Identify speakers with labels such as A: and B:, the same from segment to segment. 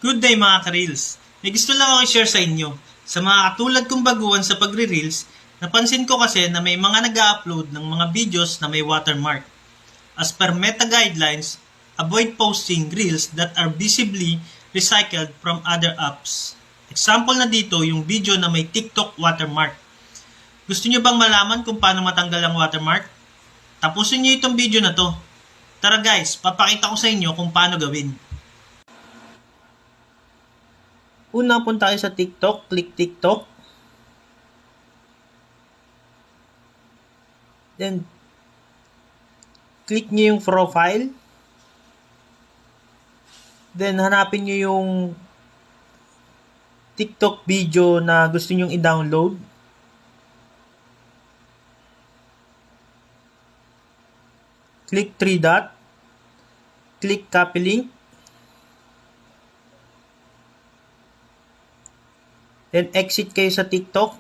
A: Good day mga ka-reels! May gusto lang ako i-share sa inyo. Sa mga katulad kong baguhan sa pagre-reels, napansin ko kasi na may mga nag-upload ng mga videos na may watermark. As per Meta guidelines, avoid posting reels that are visibly recycled from other apps. Example na dito yung video na may TikTok watermark. Gusto nyo bang malaman kung paano matanggal ang watermark? Tapusin nyo itong video na to. Tara guys, papakita ko sa inyo kung paano gawin. Una, punta kayo sa TikTok, click TikTok. Then, click nyo yung profile. Then, hanapin nyo yung TikTok video na gusto nyo i-download. Click 3 dot. Click copy link. Then, exit kayo sa TikTok.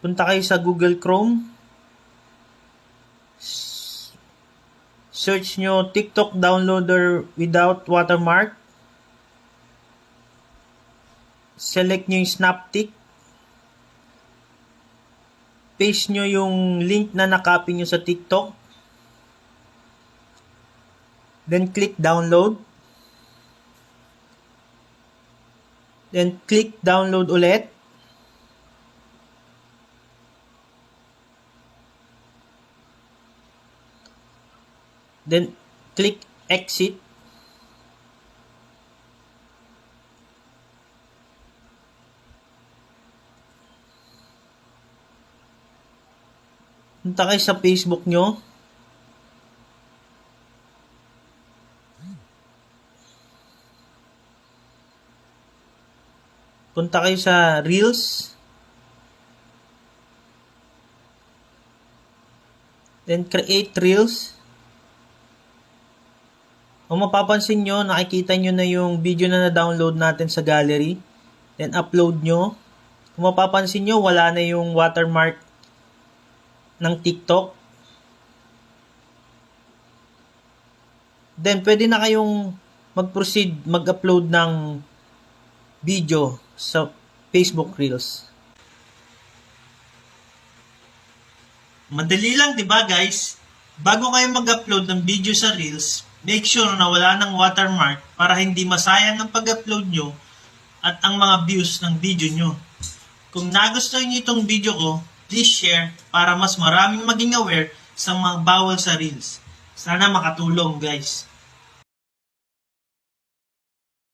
A: Punta kayo sa Google Chrome. Search nyo TikTok downloader without watermark. Select nyo yung Snaptik. Paste nyo yung link na nakopy nyo sa TikTok. Then, click download. Then, click download ulit. Then, click exit. Punta kayo sa Facebook nyo. Punta kayo sa Reels. Then, create Reels. Kung mapapansin nyo, nakikita nyo na yung video na na-download natin sa gallery. Then, upload nyo. Kung mapapansin nyo, wala na yung watermark ng TikTok. Then, pwede na kayong mag-proceed, mag-upload ng video sa Facebook Reels. Madali lang, 'di ba, guys? Bago kayo mag-upload ng video sa Reels, make sure na wala ng watermark para hindi masayang ang pag-upload nyo at ang mga views ng video nyo. Kung nagustuhan nyo itong video ko, please share para mas maraming maging aware sa mga bawal sa Reels. Sana makatulong, guys.